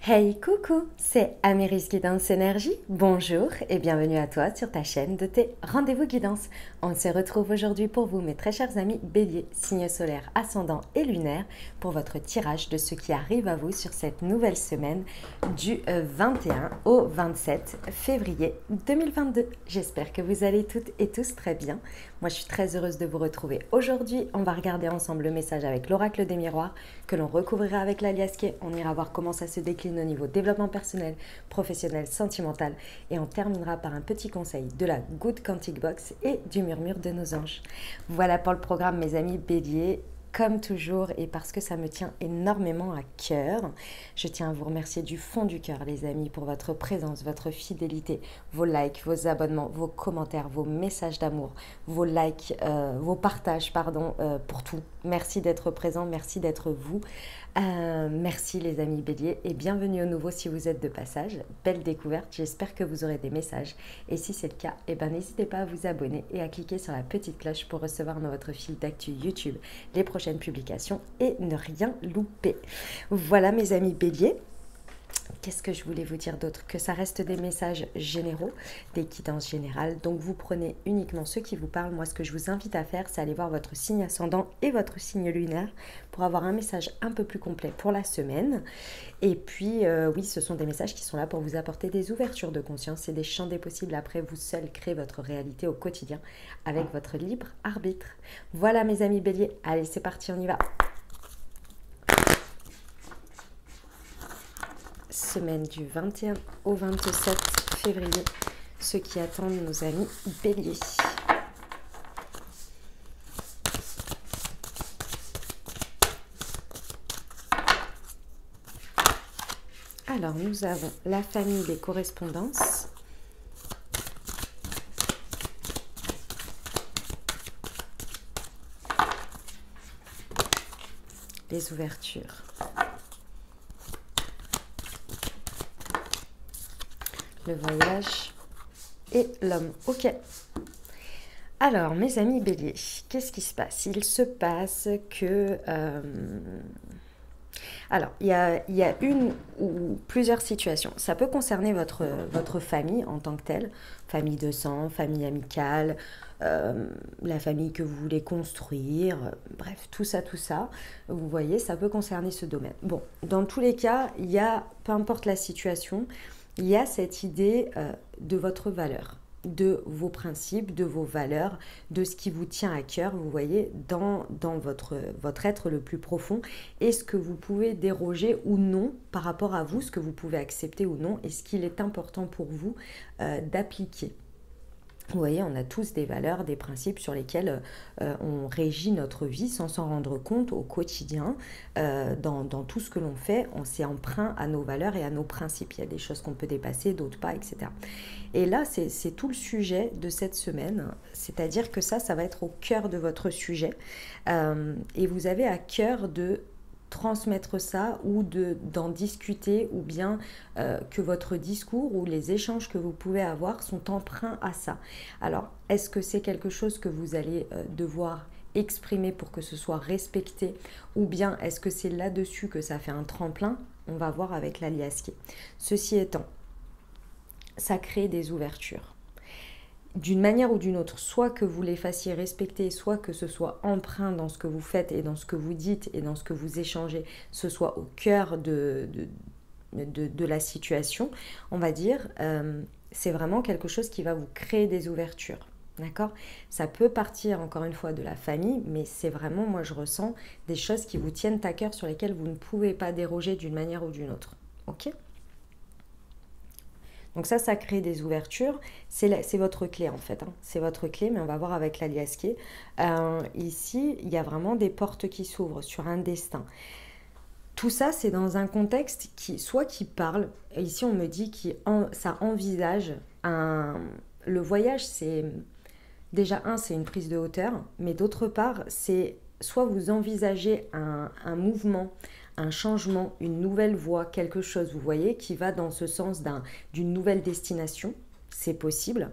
Hey coucou, c'est Améris Guidance Énergie. Bonjour et bienvenue à toi sur ta chaîne de tes rendez-vous guidance. On se retrouve aujourd'hui pour vous, mes très chers amis Bélier, signe solaire, ascendant et lunaire, pour votre tirage de ce qui arrive à vous sur cette nouvelle semaine du 21 au 27 février 2022. J'espère que vous allez toutes et tous très bien. Moi, je suis très heureuse de vous retrouver. Aujourd'hui, on va regarder ensemble le message avec l'oracle des miroirs que l'on recouvrira avec l'aliasqué. On ira voir comment ça se décline au niveau développement personnel, professionnel, sentimental. Et on terminera par un petit conseil de la Good Quantic Box et du murmure de nos anges. Voilà pour le programme, mes amis Bélier. Comme toujours, et parce que ça me tient énormément à cœur, je tiens à vous remercier du fond du cœur, les amis, pour votre présence, votre fidélité, vos likes, vos abonnements, vos commentaires, vos messages d'amour, vos likes, vos partages, pardon, pour tout. Merci d'être présent, merci d'être vous. Merci les amis Bélier et bienvenue au nouveau si vous êtes de passage. Belle découverte, j'espère que vous aurez des messages. Et si c'est le cas, n'hésitez pas à vous abonner et à cliquer sur la petite cloche pour recevoir dans votre fil d'actu YouTube les prochaines publications et ne rien louper. Voilà mes amis Bélier. Qu'est-ce que je voulais vous dire d'autre? Que ça reste des messages généraux, des guidances générales. Donc vous prenez uniquement ceux qui vous parlent. Moi, ce que je vous invite à faire, c'est aller voir votre signe ascendant et votre signe lunaire pour avoir un message un peu plus complet pour la semaine. Et puis, oui, ce sont des messages qui sont là pour vous apporter des ouvertures de conscience et des champs des possibles. Après, vous seul créez votre réalité au quotidien avec votre libre arbitre. Voilà mes amis Bélier. Allez, c'est parti, on y va. Semaine du 21 au 27 février, ceux qui attendent nos amis Bélier. Alors, nous avons la famille des correspondances, les ouvertures, le voyage et l'homme. Ok. Alors, mes amis Bélier, qu'est-ce qui se passe? Il se passe que... Alors, il y a une ou plusieurs situations. Ça peut concerner votre famille en tant que telle, famille de sang, famille amicale, la famille que vous voulez construire, bref, tout ça, vous voyez, ça peut concerner ce domaine. Bon, dans tous les cas, il y a, peu importe la situation, il y a cette idée de votre valeur, de vos principes, de vos valeurs, de ce qui vous tient à cœur, vous voyez, dans votre être le plus profond, et ce que vous pouvez déroger ou non par rapport à vous, ce que vous pouvez accepter ou non, et ce qu'il est important pour vous d'appliquer. Vous voyez, on a tous des valeurs, des principes sur lesquels on régit notre vie sans s'en rendre compte au quotidien. Dans tout ce que l'on fait, on s'est emprunt à nos valeurs et à nos principes. Il y a des choses qu'on peut dépasser, d'autres pas, etc. Et là, c'est tout le sujet de cette semaine. C'est-à-dire que ça va être au cœur de votre sujet. Et vous avez à cœur de transmettre ça ou d'en discuter, ou bien que votre discours ou les échanges que vous pouvez avoir sont empreints à ça. Alors, est-ce que c'est quelque chose que vous allez devoir exprimer pour que ce soit respecté, ou bien est-ce que c'est là-dessus que ça fait un tremplin? On va voir avec l'aliasqué. Ceci étant, ça crée des ouvertures. D'une manière ou d'une autre, soit que vous les fassiez respecter, soit que ce soit empreint dans ce que vous faites et dans ce que vous dites et dans ce que vous échangez, ce soit au cœur de la situation, on va dire, c'est vraiment quelque chose qui va vous créer des ouvertures. D'accord? Ça peut partir encore une fois de la famille, mais c'est vraiment, moi je ressens des choses qui vous tiennent à cœur, sur lesquelles vous ne pouvez pas déroger d'une manière ou d'une autre. Ok? Donc ça crée des ouvertures. C'est votre clé en fait. Hein. C'est votre clé, mais on va voir avec l'aliasqué. Ici, il y a vraiment des portes qui s'ouvrent sur un destin. Tout ça, c'est dans un contexte qui parle. Et ici, on me dit que ça envisage le voyage, c'est... Déjà, c'est une prise de hauteur. Mais d'autre part, c'est soit vous envisagez un mouvement, un changement, une nouvelle voie, quelque chose, vous voyez, qui va dans ce sens d'une nouvelle destination, c'est possible.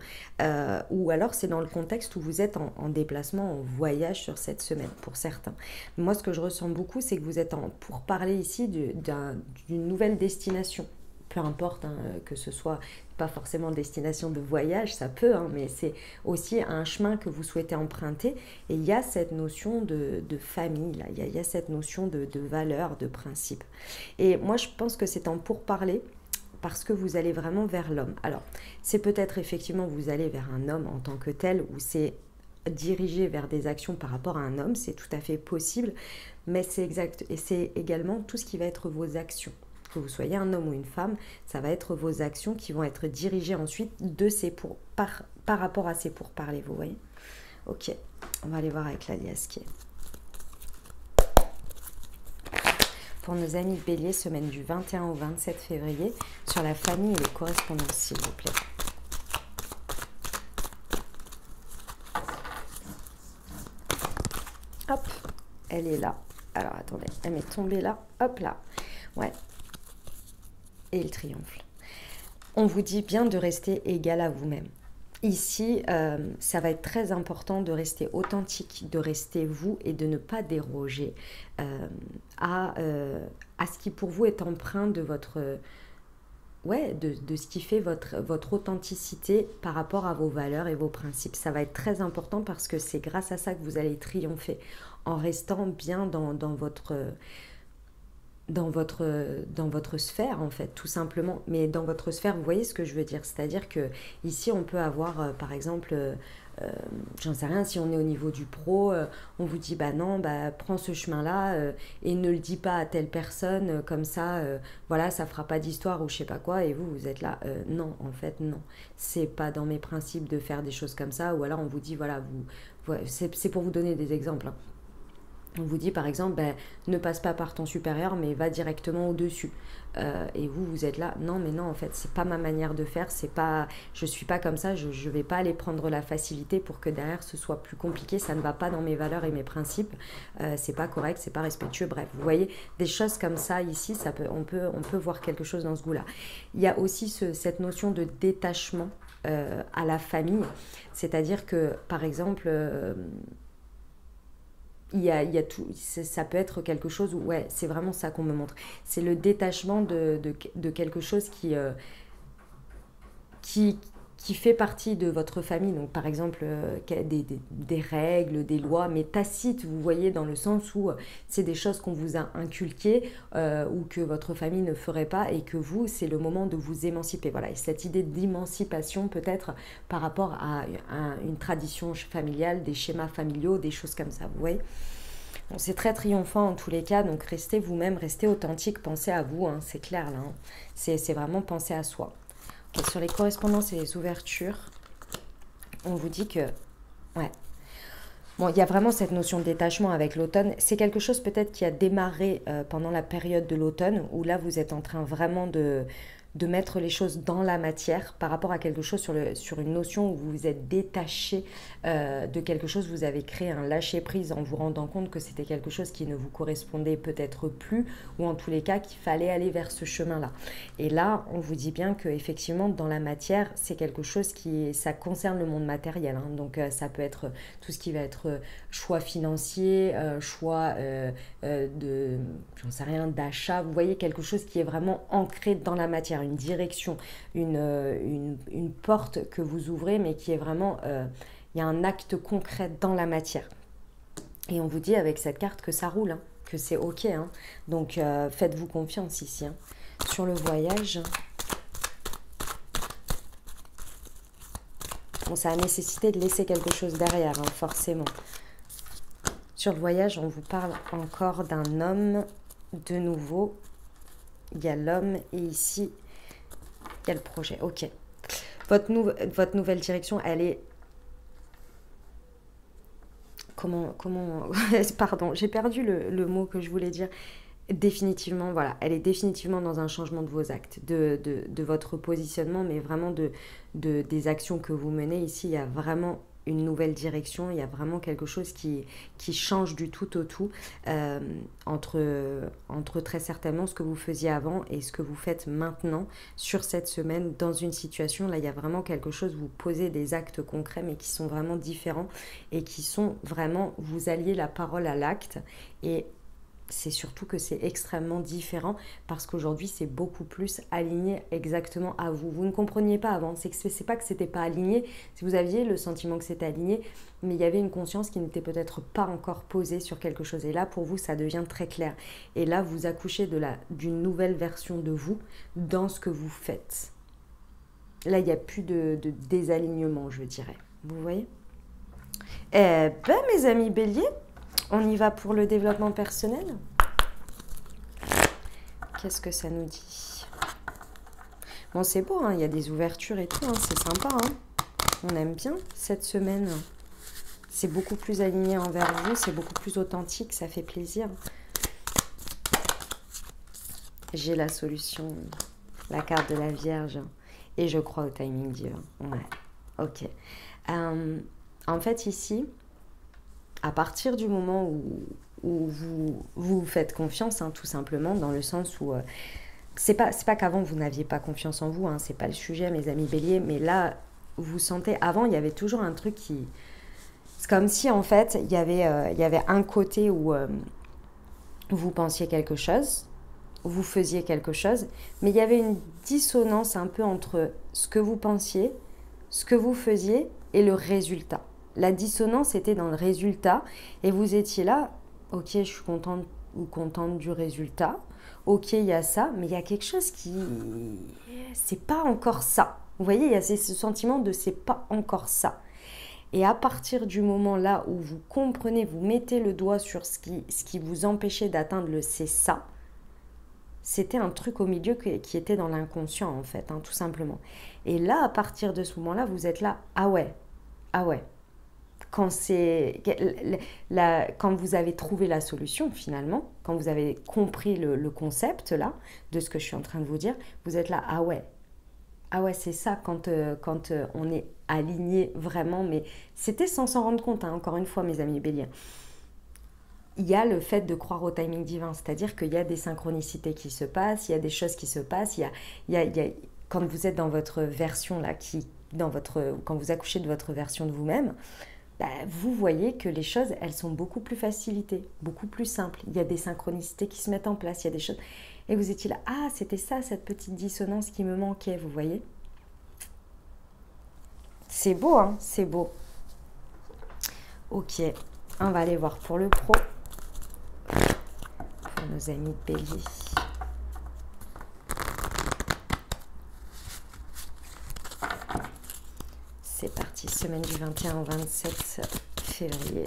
Ou alors c'est dans le contexte où vous êtes en déplacement, en voyage sur cette semaine, pour certains. Moi, ce que je ressens beaucoup, c'est que vous êtes pour parler ici d'une nouvelle destination. Peu importe, hein, que ce soit pas forcément destination de voyage, ça peut, hein, mais c'est aussi un chemin que vous souhaitez emprunter. Et il y a cette notion de famille, là. Il y a cette notion de valeur, de principe. Et moi, je pense que c'est en pourparler parce que vous allez vraiment vers l'homme. Alors, c'est peut-être effectivement vous allez vers un homme en tant que tel, ou c'est dirigé vers des actions par rapport à un homme, c'est tout à fait possible, mais c'est exact, et c'est également tout ce qui va être vos actions. Que vous soyez un homme ou une femme, ça va être vos actions qui vont être dirigées ensuite par rapport à ces pourparlers, vous voyez. Ok, on va aller voir avec l'alias qui est. Pour nos amis Bélier, semaine du 21 au 27 février, sur la famille et les correspondances, s'il vous plaît. Hop, elle est là. Alors, attendez, elle m'est tombée là. Hop là. Ouais. Et il triomphe. On vous dit bien de rester égal à vous-même. Ici, ça va être très important de rester authentique, de rester vous et de ne pas déroger à ce qui pour vous est empreint de votre... de ce qui fait votre authenticité par rapport à vos valeurs et vos principes. Ça va être très important parce que c'est grâce à ça que vous allez triompher en restant bien dans votre sphère, en fait, tout simplement. Mais dans votre sphère, vous voyez ce que je veux dire, c'est-à-dire que ici on peut avoir par exemple j'en sais rien, si on est au niveau du pro, on vous dit bah non, bah prends ce chemin là et ne le dis pas à telle personne, comme ça voilà, ça fera pas d'histoire ou je sais pas quoi, et vous êtes là non, en fait non, c'est pas dans mes principes de faire des choses comme ça. Ou alors on vous dit voilà, c'est pour vous donner des exemples, hein. On vous dit par exemple, ben, ne passe pas par ton supérieur, mais va directement au-dessus. Et vous êtes là, non mais non, en fait, c'est pas ma manière de faire, c'est pas, je suis pas comme ça, je vais pas aller prendre la facilité pour que derrière ce soit plus compliqué, ça ne va pas dans mes valeurs et mes principes, c'est pas correct, c'est pas respectueux, bref, vous voyez, des choses comme ça ici, on peut voir quelque chose dans ce goût-là. Il y a aussi cette notion de détachement à la famille, c'est-à-dire que par exemple... il y a tout, ça peut être quelque chose où, ouais, c'est vraiment ça qu'on me montre. C'est le détachement de quelque chose qui fait partie de votre famille. Donc, par exemple, des règles, des lois, mais tacites, vous voyez, dans le sens où c'est des choses qu'on vous a inculquées ou que votre famille ne ferait pas et que vous, c'est le moment de vous émanciper. Voilà, et cette idée d'émancipation peut-être par rapport à une tradition familiale, des schémas familiaux, des choses comme ça, vous voyez. Bon, c'est très triomphant en tous les cas, donc restez vous-même, restez authentique, pensez à vous, hein, c'est clair là, hein. C'est vraiment penser à soi. Okay, sur les correspondances et les ouvertures, on vous dit que... Ouais. Bon, il y a vraiment cette notion de détachement avec l'automne. C'est quelque chose peut-être qui a démarré pendant la période de l'automne, où là, vous êtes en train vraiment de mettre les choses dans la matière par rapport à quelque chose sur une notion où vous vous êtes détaché de quelque chose, vous avez créé un lâcher-prise en vous rendant compte que c'était quelque chose qui ne vous correspondait peut-être plus, ou en tous les cas qu'il fallait aller vers ce chemin-là. Et là, on vous dit bien qu'effectivement, dans la matière, c'est quelque chose ça concerne le monde matériel, hein. Donc ça peut être tout ce qui va être choix financier, choix j'en sais rien, d'achat, vous voyez, quelque chose qui est vraiment ancré dans la matière, une direction, une porte que vous ouvrez, mais qui est vraiment, il y a un acte concret dans la matière. Et on vous dit avec cette carte que ça roule, hein, que c'est ok, hein. Donc faites-vous confiance ici, hein. Sur le voyage, bon, ça a nécessité de laisser quelque chose derrière, hein, forcément. Sur le voyage, on vous parle encore d'un homme, de nouveau. Il y a l'homme et ici, il y a le projet. Ok. Votre nouvelle direction, elle est... Comment... Pardon, j'ai perdu le mot que je voulais dire. Définitivement, voilà. Elle est définitivement dans un changement de vos actes, de votre positionnement, mais vraiment des actions que vous menez. Ici, il y a vraiment une nouvelle direction, il y a vraiment quelque chose qui change du tout au tout entre très certainement ce que vous faisiez avant et ce que vous faites maintenant sur cette semaine dans une situation. Là, il y a vraiment quelque chose, vous posez des actes concrets mais qui sont vraiment différents et qui sont vraiment, vous alliez la parole à l'acte et c'est surtout que c'est extrêmement différent parce qu'aujourd'hui c'est beaucoup plus aligné exactement à vous. Vous ne compreniez pas avant, c'est pas que c'était pas aligné, si vous aviez le sentiment que c'était aligné, mais il y avait une conscience qui n'était peut-être pas encore posée sur quelque chose. Et là pour vous ça devient très clair. Et là vous accouchez d'une nouvelle version de vous dans ce que vous faites. Là il n'y a plus de désalignement, je dirais. Vous voyez? Eh ben mes amis béliers, on y va pour le développement personnel. Qu'est-ce que ça nous dit? Bon, c'est beau, hein, il y a des ouvertures et tout, hein, c'est sympa. Hein. On aime bien cette semaine. C'est beaucoup plus aligné envers vous, c'est beaucoup plus authentique, ça fait plaisir. J'ai la solution, la carte de la Vierge. Et je crois au timing divin. Ouais, ok. En fait, ici... à partir du moment où vous faites confiance, hein, tout simplement, dans le sens où... c'est pas qu'avant vous n'aviez pas confiance en vous, hein, c'est pas le sujet, mes amis béliers, mais là, vous sentez... Avant, il y avait toujours un truc qui... C'est comme si, en fait, il y avait un côté où vous pensiez quelque chose, vous faisiez quelque chose, mais il y avait une dissonance un peu entre ce que vous pensiez, ce que vous faisiez et le résultat. La dissonance était dans le résultat et vous étiez là, ok, je suis contente ou contente du résultat, ok, il y a ça, mais il y a quelque chose qui... c'est pas encore ça. Vous voyez, il y a ce sentiment de c'est pas encore ça. Et à partir du moment là où vous comprenez, vous mettez le doigt sur ce qui vous empêchait d'atteindre le c'est ça, c'était un truc au milieu qui était dans l'inconscient en fait, hein, tout simplement. Et là, à partir de ce moment-là, vous êtes là, ah ouais. Quand vous avez trouvé la solution finalement, quand vous avez compris le concept là, de ce que je suis en train de vous dire, vous êtes là, ah ouais, c'est ça quand on est aligné vraiment, mais c'était sans s'en rendre compte, hein, encore une fois mes amis béliers. Il y a le fait de croire au timing divin, c'est-à-dire qu'il y a des synchronicités qui se passent, il y a des choses qui se passent, quand vous êtes dans votre version là, quand vous accouchez de votre version de vous-même, bah, vous voyez que les choses, elles sont beaucoup plus facilitées, beaucoup plus simples. Il y a des synchronicités qui se mettent en place, il y a des choses... Et vous étiez là, ah, c'était ça, cette petite dissonance qui me manquait, vous voyez? C'est beau, hein, c'est beau. Ok, on va aller voir pour le pro. Pour nos amis de bélier. C'est parti, semaine du 21 au 27 février.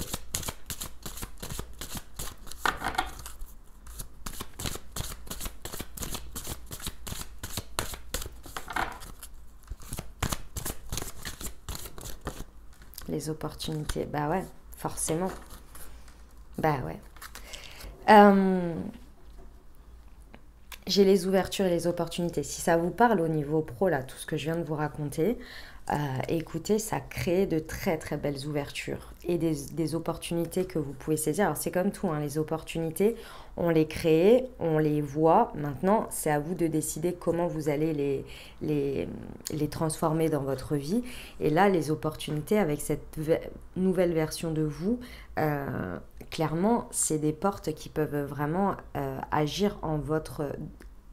Les opportunités, bah ouais, forcément. Bah ouais. J'ai les ouvertures et les opportunités. Si ça vous parle au niveau pro, là, tout ce que je viens de vous raconter, écoutez, ça crée de très très belles ouvertures et des opportunités que vous pouvez saisir. Alors c'est comme tout, hein, les opportunités, on les crée, on les voit. Maintenant, c'est à vous de décider comment vous allez les transformer dans votre vie. Et là, les opportunités avec cette nouvelle version de vous, clairement, c'est des portes qui peuvent vraiment agir en votre...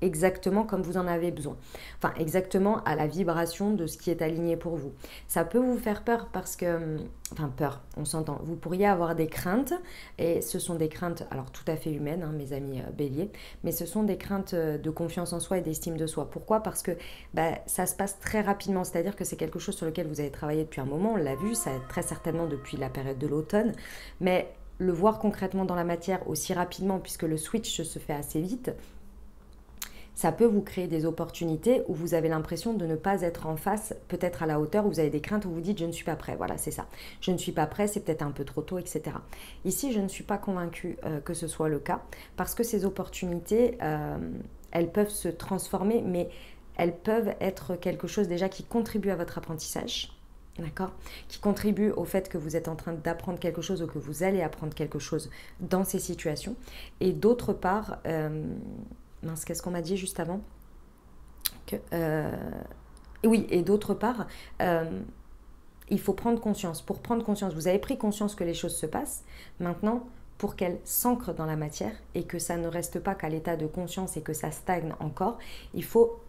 exactement comme vous en avez besoin. Enfin, exactement à la vibration de ce qui est aligné pour vous. Ça peut vous faire peur parce que... Enfin, peur, on s'entend. Vous pourriez avoir des craintes, et ce sont des craintes, alors tout à fait humaines, hein, mes amis béliers, mais ce sont des craintes de confiance en soi et d'estime de soi. Pourquoi? Parce que ça se passe très rapidement, c'est-à-dire que c'est quelque chose sur lequel vous avez travaillé depuis un moment, on l'a vu, ça très certainement depuis la période de l'automne, mais le voir concrètement dans la matière aussi rapidement, puisque le switch se fait assez vite, ça peut vous créer des opportunités où vous avez l'impression de ne pas être en face, peut-être à la hauteur, où vous avez des craintes, où vous dites « je ne suis pas prêt ». Voilà, c'est ça. Je ne suis pas prêt, c'est peut-être un peu trop tôt, etc. Ici, je ne suis pas convaincue que ce soit le cas, parce que ces opportunités, elles peuvent se transformer, mais elles peuvent être quelque chose déjà qui contribue à votre apprentissage. d'accord, qui contribue au fait que vous êtes en train d'apprendre quelque chose ou que vous allez apprendre quelque chose dans ces situations. Et d'autre part, mince, qu'est-ce qu'on m'a dit juste avant que, oui, et d'autre part, il faut prendre conscience. Pour prendre conscience, vous avez pris conscience que les choses se passent. Maintenant, pour qu'elles s'ancrent dans la matière et que ça ne reste pas qu'à l'état de conscience et que ça stagne encore, il faut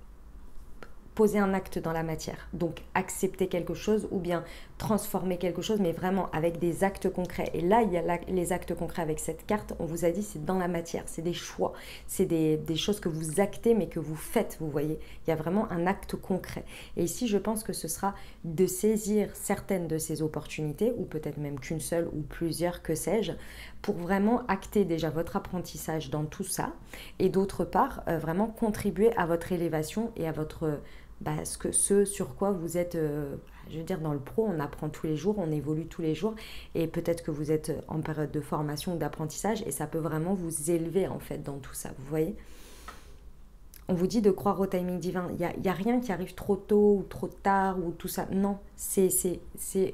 poser un acte dans la matière. Donc accepter quelque chose ou bien transformer quelque chose, mais vraiment avec des actes concrets. Et là, il y a les actes concrets avec cette carte. On vous a dit, c'est dans la matière, c'est des choix, c'est des choses que vous actez, mais que vous faites, vous voyez. Il y a vraiment un acte concret. Et ici, je pense que ce sera de saisir certaines de ces opportunités, ou peut-être même qu'une seule ou plusieurs, que sais-je, pour vraiment acter déjà votre apprentissage dans tout ça. Et d'autre part, vraiment contribuer à votre élévation et à votre... ce sur quoi vous êtes, je veux dire, dans le pro, on apprend tous les jours, on évolue tous les jours, et peut-être que vous êtes en période de formation ou d'apprentissage, et ça peut vraiment vous élever en fait dans tout ça, vous voyez. On vous dit de croire au timing divin, il y a rien qui arrive trop tôt ou trop tard ou tout ça, non, c'est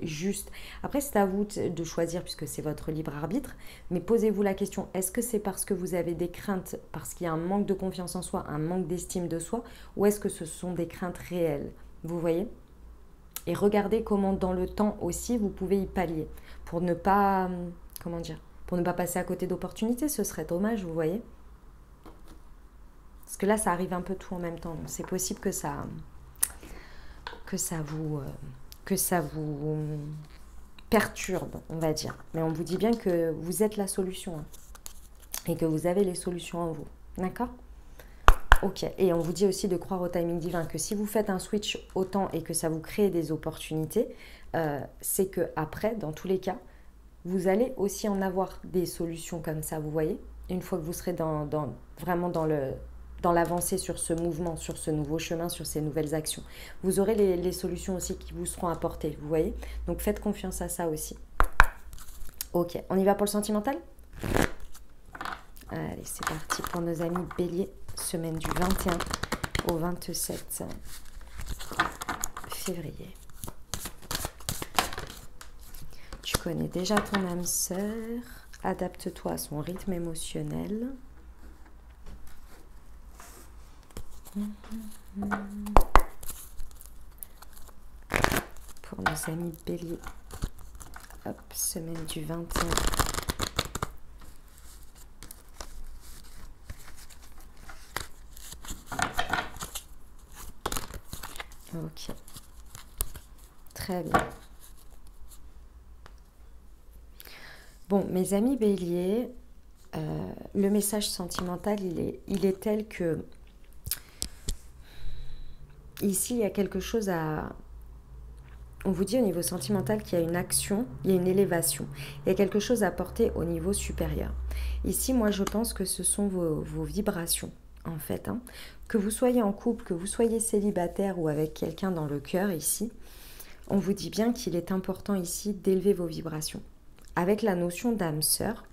juste. Après, c'est à vous de choisir puisque c'est votre libre arbitre, mais posez-vous la question, est-ce que c'est parce que vous avez des craintes, parce qu'il y a un manque de confiance en soi, un manque d'estime de soi, ou est-ce que ce sont des craintes réelles, vous voyez? Et regardez comment dans le temps aussi vous pouvez y pallier, pour ne pas, comment dire, pour ne pas passer à côté d'opportunités, ce serait dommage, vous voyez? Parce que là, ça arrive un peu tout en même temps. Donc, c'est possible que ça vous perturbe, on va dire. Mais on vous dit bien que vous êtes la solution, hein, et que vous avez les solutions en vous. D'accord? Ok. Et on vous dit aussi de croire au timing divin, que si vous faites un switch au temps et que ça vous crée des opportunités, c'est que après, dans tous les cas, vous allez aussi en avoir des solutions comme ça, vous voyez? Une fois que vous serez vraiment dans l'avancée sur ce mouvement, sur ce nouveau chemin, sur ces nouvelles actions. Vous aurez les solutions aussi qui vous seront apportées, vous voyez? Donc faites confiance à ça aussi. Ok, on y va pour le sentimental? Allez, c'est parti pour nos amis Bélier, semaine du 21 au 27 février. Tu connais déjà ton âme sœur, adapte-toi à son rythme émotionnel. Pour nos amis Bélier, hop, semaine du 21. Ok, très bien. Bon, mes amis Bélier, le message sentimental, il est tel que ici, il y a quelque chose à... On vous dit au niveau sentimental qu'il y a une action, il y a une élévation. Il y a quelque chose à porter au niveau supérieur. Ici, moi, je pense que ce sont vos vibrations, en fait. Hein. Que vous soyez en couple, que vous soyez célibataire ou avec quelqu'un dans le cœur, ici, on vous dit bien qu'il est important ici d'élever vos vibrations. Avec la notion d'âme sœur,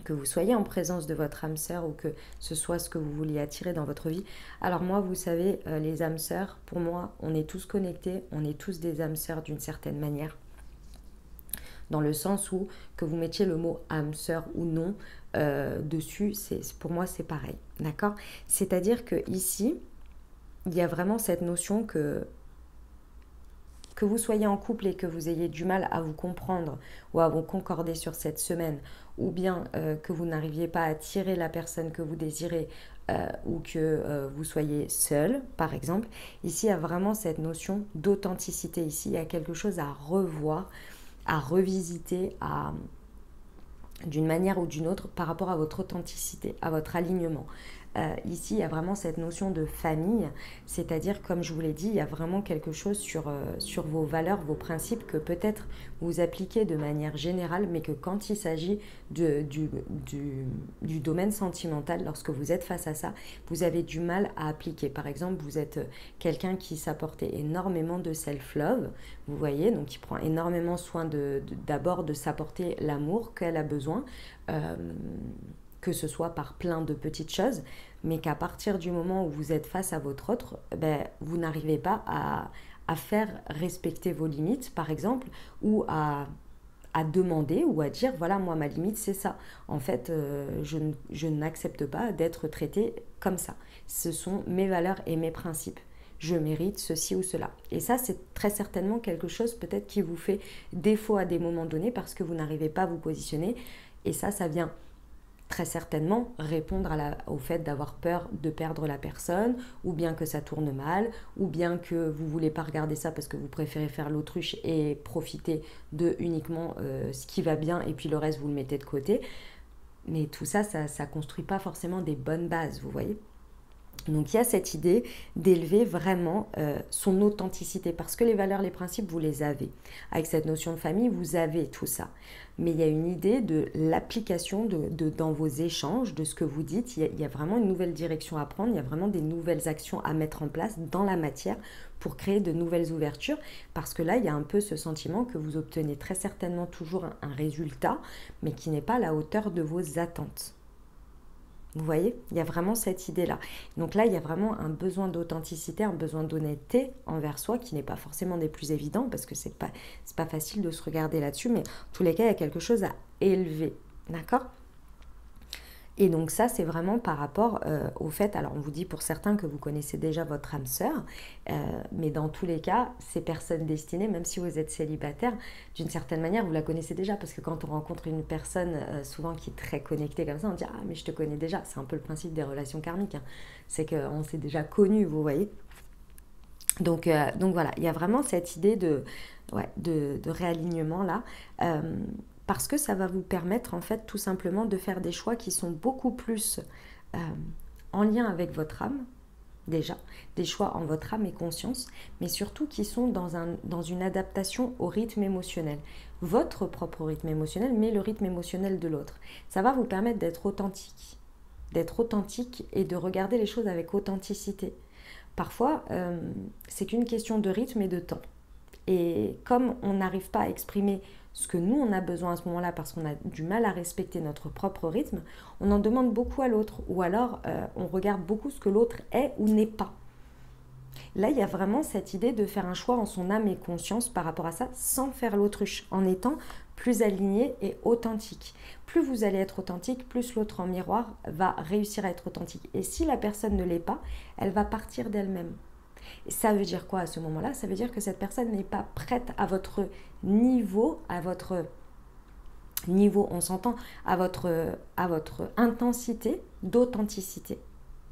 que vous soyez en présence de votre âme sœur ou que ce soit ce que vous vouliez attirer dans votre vie. Alors moi, vous savez, les âmes sœurs, pour moi, on est tous connectés, on est tous des âmes sœurs d'une certaine manière. Dans le sens où, que vous mettiez le mot âme sœur ou non dessus, pour moi, c'est pareil. D'accord? C'est-à-dire que ici, il y a vraiment cette notion que vous soyez en couple et que vous ayez du mal à vous comprendre ou à vous concorder sur cette semaine, ou bien que vous n'arriviez pas à attirer la personne que vous désirez, ou que vous soyez seul, par exemple, ici il y a vraiment cette notion d'authenticité. Ici, il y a quelque chose à revoir, à revisiter, d'une manière ou d'une autre par rapport à votre authenticité, à votre alignement. Ici, il y a vraiment cette notion de famille, c'est-à-dire, comme je vous l'ai dit, il y a vraiment quelque chose sur vos valeurs, vos principes que peut-être vous appliquez de manière générale, mais que quand il s'agit du domaine sentimental, lorsque vous êtes face à ça, vous avez du mal à appliquer. Par exemple, vous êtes quelqu'un qui s'apportait énormément de self-love, vous voyez, donc qui prend énormément soin d'abord de s'apporter l'amour qu'elle a besoin, que ce soit par plein de petites choses, mais qu'à partir du moment où vous êtes face à votre autre, vous n'arrivez pas à faire respecter vos limites, par exemple, ou à demander ou à dire, voilà, moi, ma limite, c'est ça. En fait, je n'accepte pas d'être traitée comme ça. Ce sont mes valeurs et mes principes. Je mérite ceci ou cela. Et ça, c'est très certainement quelque chose peut-être qui vous fait défaut à des moments donnés parce que vous n'arrivez pas à vous positionner. Et ça vient très certainement répondre au fait d'avoir peur de perdre la personne, ou bien que ça tourne mal, ou bien que vous ne voulez pas regarder ça parce que vous préférez faire l'autruche et profiter de uniquement ce qui va bien et puis le reste vous le mettez de côté. Mais tout ça, ça ne construit pas forcément des bonnes bases, vous voyez. Donc il y a cette idée d'élever vraiment son authenticité parce que les valeurs, les principes, vous les avez. Avec cette notion de famille, vous avez tout ça. Mais il y a une idée de l'application dans vos échanges, de ce que vous dites. Il y a vraiment une nouvelle direction à prendre, il y a vraiment des nouvelles actions à mettre en place dans la matière pour créer de nouvelles ouvertures. Parce que là, il y a un peu ce sentiment que vous obtenez très certainement toujours un résultat, mais qui n'est pas à la hauteur de vos attentes. Vous voyez, il y a vraiment cette idée-là. Donc là, il y a vraiment un besoin d'authenticité, un besoin d'honnêteté envers soi qui n'est pas forcément des plus évidents parce que c'est pas facile de se regarder là-dessus, mais en tous les cas, il y a quelque chose à élever. D'accord ? Et donc ça, c'est vraiment par rapport au fait, alors on vous dit pour certains que vous connaissez déjà votre âme sœur, mais dans tous les cas, ces personnes destinées, même si vous êtes célibataire, d'une certaine manière, vous la connaissez déjà, parce que quand on rencontre une personne souvent qui est très connectée comme ça, on dit « Ah, mais je te connais déjà ». C'est un peu le principe des relations karmiques, hein. C'est qu'on s'est déjà connus, vous voyez. Donc voilà, il y a vraiment cette idée de réalignement là. Parce que ça va vous permettre en fait tout simplement de faire des choix qui sont beaucoup plus en lien avec votre âme, déjà, des choix en votre âme et conscience, mais surtout qui sont dans une adaptation au rythme émotionnel. Votre propre rythme émotionnel, mais le rythme émotionnel de l'autre. Ça va vous permettre d'être authentique et de regarder les choses avec authenticité. Parfois, c'est qu'une question de rythme et de temps. Et comme on n'arrive pas à exprimer ce que nous on a besoin à ce moment-là parce qu'on a du mal à respecter notre propre rythme, on en demande beaucoup à l'autre ou alors on regarde beaucoup ce que l'autre est ou n'est pas. Là, il y a vraiment cette idée de faire un choix en son âme et conscience par rapport à ça sans faire l'autruche, en étant plus aligné et authentique. Plus vous allez être authentique, plus l'autre en miroir va réussir à être authentique. Et si la personne ne l'est pas, elle va partir d'elle-même. Et ça veut dire quoi à ce moment-là? Ça veut dire que cette personne n'est pas prête à votre niveau, on s'entend, à votre intensité d'authenticité.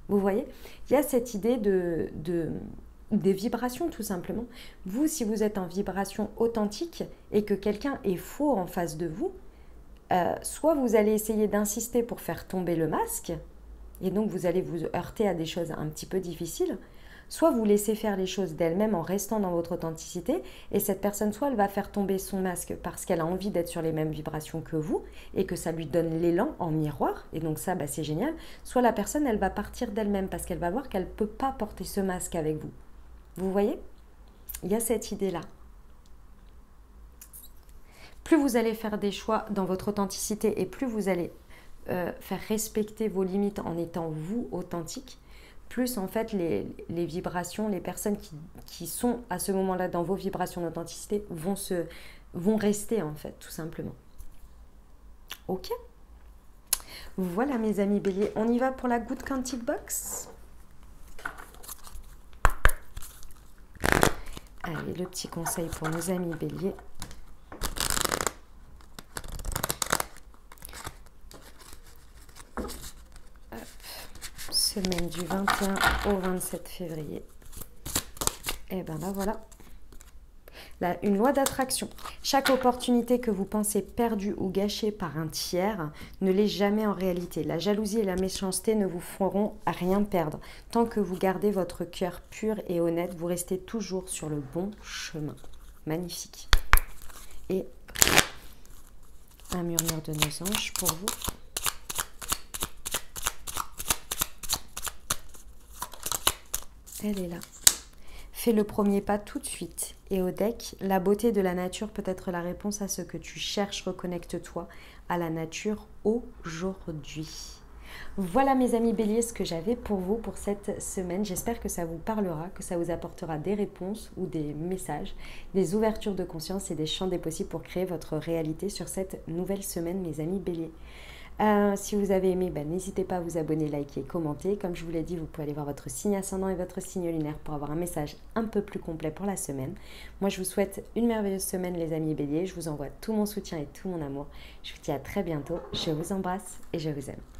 Vous voyez? Il y a cette idée des vibrations tout simplement. Vous, si vous êtes en vibration authentique et que quelqu'un est faux en face de vous, soit vous allez essayer d'insister pour faire tomber le masque, et donc vous allez vous heurter à des choses un petit peu difficiles, soit vous laissez faire les choses d'elle-même en restant dans votre authenticité, et cette personne, soit elle va faire tomber son masque parce qu'elle a envie d'être sur les mêmes vibrations que vous, et que ça lui donne l'élan en miroir, et donc ça, c'est génial, soit la personne, elle va partir d'elle-même parce qu'elle va voir qu'elle ne peut pas porter ce masque avec vous. Vous voyez? Il y a cette idée-là. Plus vous allez faire des choix dans votre authenticité et plus vous allez faire respecter vos limites en étant vous authentique, plus en fait les vibrations, les personnes qui sont à ce moment-là dans vos vibrations d'authenticité vont rester en fait, tout simplement. Ok? Voilà mes amis béliers, on y va pour la Good Quantic Box. Allez, le petit conseil pour nos amis béliers. Semaine du 21 au 27 février. Et ben là, voilà. Là, une loi d'attraction. Chaque opportunité que vous pensez perdue ou gâchée par un tiers ne l'est jamais en réalité. La jalousie et la méchanceté ne vous feront rien perdre. Tant que vous gardez votre cœur pur et honnête, vous restez toujours sur le bon chemin. Magnifique. Et un murmure de nos anges pour vous. Elle est là. Fais le premier pas tout de suite. Et au deck, la beauté de la nature peut être la réponse à ce que tu cherches. Reconnecte-toi à la nature aujourd'hui. Voilà mes amis béliers ce que j'avais pour vous pour cette semaine. J'espère que ça vous parlera, que ça vous apportera des réponses ou des messages, des ouvertures de conscience et des champs des possibles pour créer votre réalité sur cette nouvelle semaine mes amis béliers. Si vous avez aimé, n'hésitez pas à vous abonner, liker, commenter. Comme je vous l'ai dit, vous pouvez aller voir votre signe ascendant et votre signe lunaire pour avoir un message un peu plus complet pour la semaine. Moi, je vous souhaite une merveilleuse semaine, les amis béliers. Je vous envoie tout mon soutien et tout mon amour. Je vous dis à très bientôt. Je vous embrasse et je vous aime.